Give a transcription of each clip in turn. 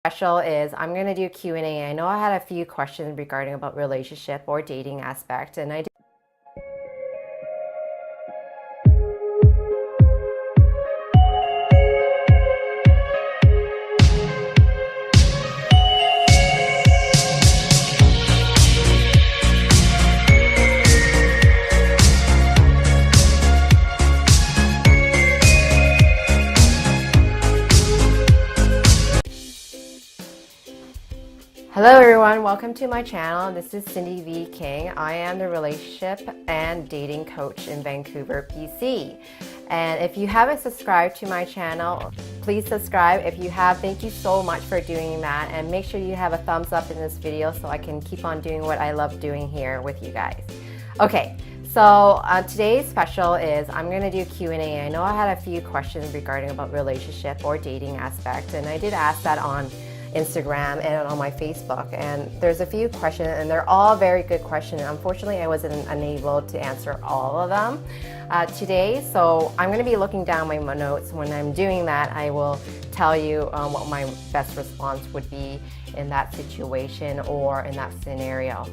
Special is I'm going to do Q&A. I know I had a few questions regarding about relationship or dating aspect, and I Hello everyone, welcome to my channel. This is Sindy V. King. I am the relationship and dating coach in Vancouver, BC. And if you haven't subscribed to my channel, please subscribe. If you have, thank you so much for doing that. And make sure you have a thumbs up in this video so I can keep on doing what I love doing here with you guys. Okay, so today's special is I'm going to do Q&A. I know I had a few questions regarding about relationship or dating aspect, and I did ask that on Instagram and on my Facebook, and there's a few questions and they're all very good questions. Unfortunately, I wasn't unable to answer all of them today, so I'm going to be looking down my notes. When I'm doing that, I will tell you what my best response would be in that situation or in that scenario.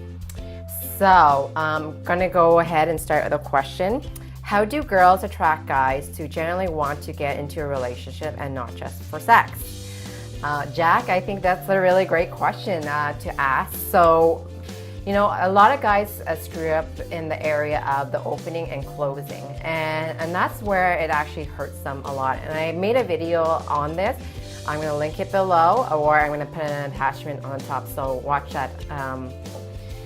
So I'm going to go ahead and start with a question. How do girls attract guys to generally want to get into a relationship and not just for sex? Jack, I think that's a really great question to ask. So, you know, a lot of guys screw up in the area of the opening and closing, and that's where it actually hurts them a lot. And I made a video on this. I'm going to link it below, or I'm going to put an attachment on top, so watch that.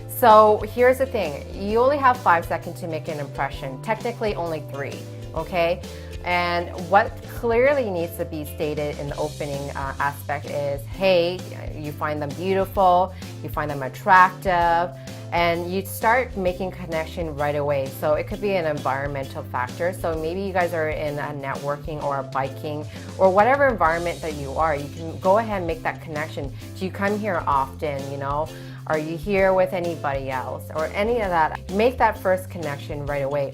So here's the thing, you only have 5 seconds to make an impression, technically only 3, okay? And what clearly needs to be stated in the opening aspect is, hey, you find them beautiful, you find them attractive, and you start making connection right away. So it could be an environmental factor. So maybe you guys are in a networking or a biking or whatever environment that you are, you can go ahead and make that connection. Do you come here often, you know? Are you here with anybody else or any of that? Make that first connection right away.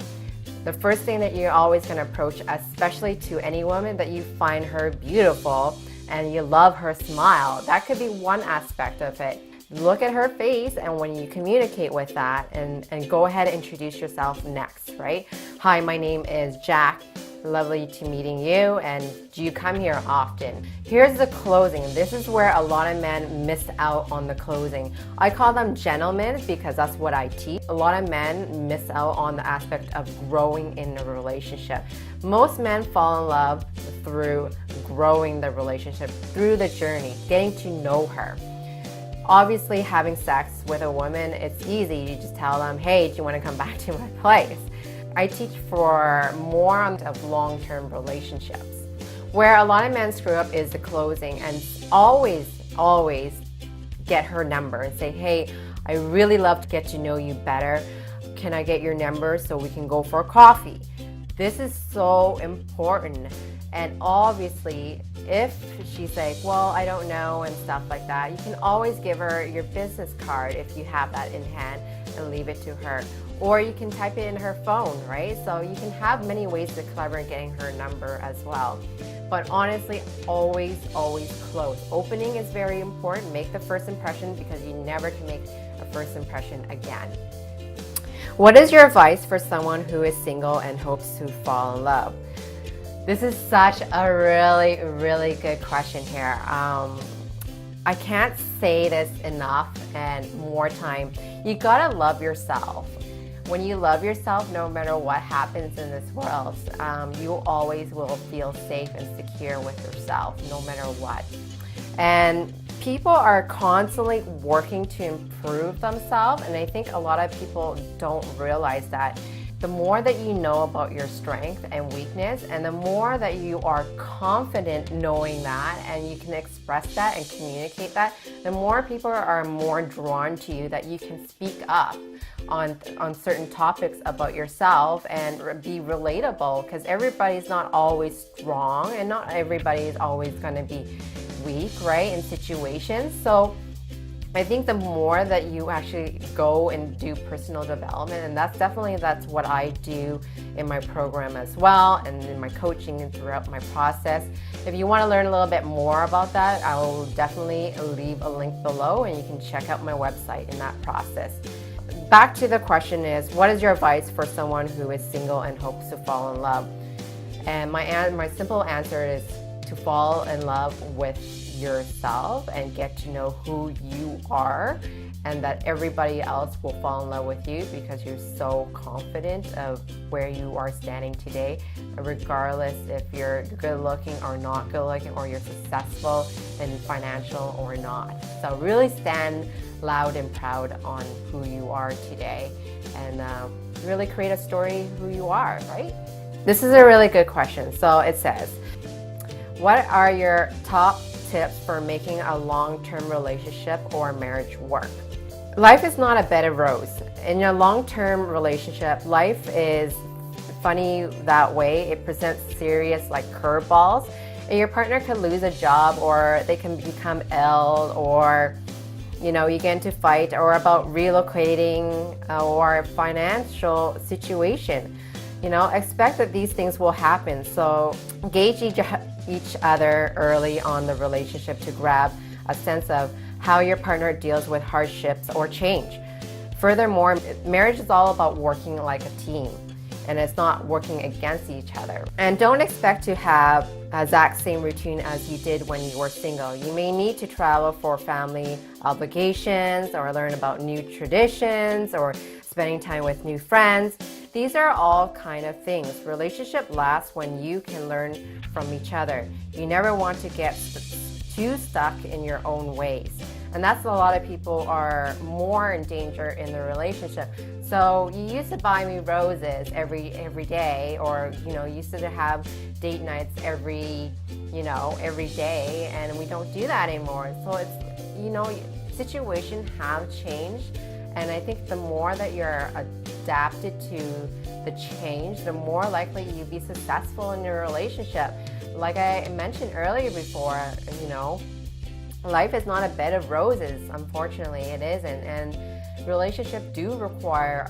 The first thing that you're always going to approach, especially to any woman that you find her beautiful and you love her smile, that could be one aspect of it. Look at her face, and when you communicate with that, and go ahead and introduce yourself next, right? Hi, my name is Jack. Lovely to meeting you, and do you come here often? Here's the closing. This is where a lot of men miss out on the closing. I call them gentlemen because that's what I teach. A lot of men miss out on the aspect of growing in a relationship. Most men fall in love through growing the relationship, through the journey, getting to know her. Obviously, having sex with a woman, it's easy. You just tell them, hey, do you want to come back to my place? I teach for more of long-term relationships. Where a lot of men screw up is the closing, and always get her number and say, hey, I really love to get to know you better. Can I get your number so we can go for coffee? This is so important. And obviously, if she's like, well, I don't know and stuff like that, you can always give her your business card if you have that in hand and leave it to her. Or you can type it in her phone, right? So you can have many ways to clever getting her number as well. But honestly, always close. Opening is very important. Make the first impression because you never can make a first impression again. What is your advice for someone who is single and hopes to fall in love? This is such a really good question here. I can't say this enough and more time. You gotta love yourself. When you love yourself, no matter what happens in this world, you always will feel safe and secure with yourself, no matter what. And people are constantly working to improve themselves, and I think a lot of people don't realize that. The more that you know about your strength and weakness, and the more that you are confident knowing that, and you can express that and communicate that, the more people are more drawn to you, that you can speak up on certain topics about yourself and be relatable, because everybody's not always strong and not everybody is always going to be weak, right, in situations. So I think the more that you actually go and do personal development, and that's what I do in my program as well, and in my coaching and throughout my process. If you want to learn a little bit more about that, I will definitely leave a link below, and you can check out my website in that process. Back to the question is, what is your advice for someone who is single and hopes to fall in love? And my simple answer is to fall in love with yourself and get to know who you are, and that everybody else will fall in love with you because you're so confident of where you are standing today, regardless if you're good looking or not good looking, or you're successful and financial or not. So really stand loud and proud on who you are today, and really create a story who you are, right? This is a really good question. So it says, what are your top tips for making a long-term relationship or marriage work? Life is not a bed of roses. In your long-term relationship, life is funny that way. It presents serious like curveballs, and your partner could lose a job, or they can become ill, or you get into fight, or about relocating, or financial situation. Expect that these things will happen. So gauge each other early on the relationship to grab a sense of how your partner deals with hardships or change. Furthermore, marriage is all about working like a team, and it's not working against each other. And don't expect to have the exact same routine as you did when you were single. You may need to travel for family obligations, or learn about new traditions, or spending time with new friends. These are all kind of things. Relationship lasts when you can learn from each other. You never want to get too stuck in your own ways. And that's a lot of people are more in danger in their relationship. So you used to buy me roses every day, or used to have date nights every day, and we don't do that anymore. So it's situations have changed, and I think the more that you're adapted to the change, the more likely you'll be successful in your relationship. Like I mentioned earlier before, life is not a bed of roses. Unfortunately, it isn't. And relationships do require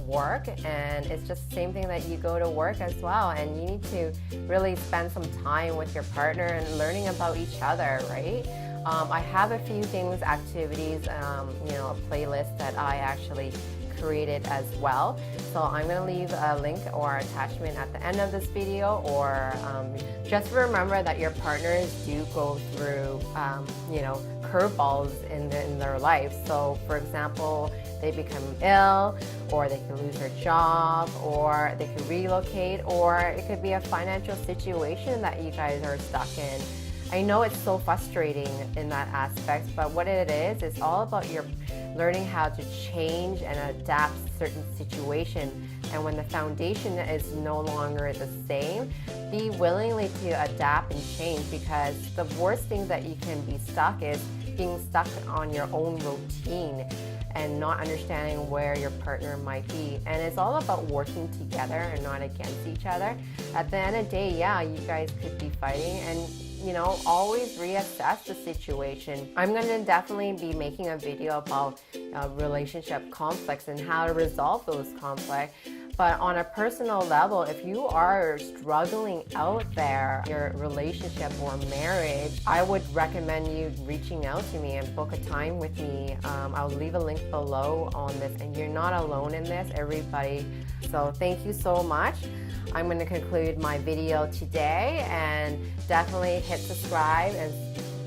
work, and it's just the same thing that you go to work as well. And you need to really spend some time with your partner and learning about each other, right? I have a few activities, a playlist that I actually created as well. So I'm going to leave a link or attachment at the end of this video, or just remember that your partners do go through, curveballs in their life. So for example, they become ill, or they can lose their job, or they can relocate, or it could be a financial situation that you guys are stuck in. I know it's so frustrating in that aspect, but what it is, it's all about your learning how to change and adapt certain situations. And when the foundation is no longer the same, be willingly to adapt and change, because the worst thing that you can be stuck is being stuck on your own routine and not understanding where your partner might be. And it's all about working together and not against each other. At the end of the day, yeah, you guys could be fighting, and always reassess the situation. I'm going to definitely be making a video about relationship conflicts and how to resolve those conflicts. But on a personal level, if you are struggling out there, your relationship or marriage, I would recommend you reaching out to me and book a time with me. I'll leave a link below on this, and you're not alone in this, everybody. So thank you so much. I'm going to conclude my video today, and definitely hit subscribe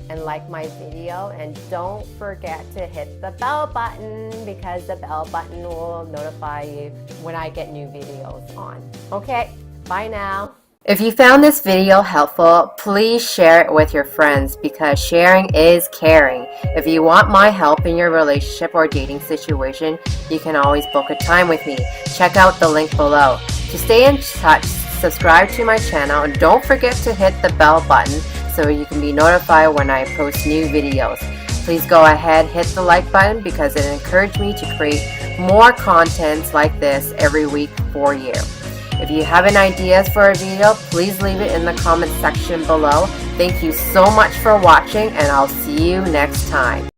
and like my video, and don't forget to hit the bell button, because the bell button will notify you when I get new videos on. Okay, bye now. If you found this video helpful, please share it with your friends, because sharing is caring. If you want my help in your relationship or dating situation, you can always book a time with me. Check out the link below. To stay in touch, subscribe to my channel, and don't forget to hit the bell button so you can be notified when I post new videos. Please go ahead, hit the like button, because it encourages me to create more contents like this every week for you. If you have an idea for a video, please leave it in the comment section below. Thank you so much for watching, and I'll see you next time.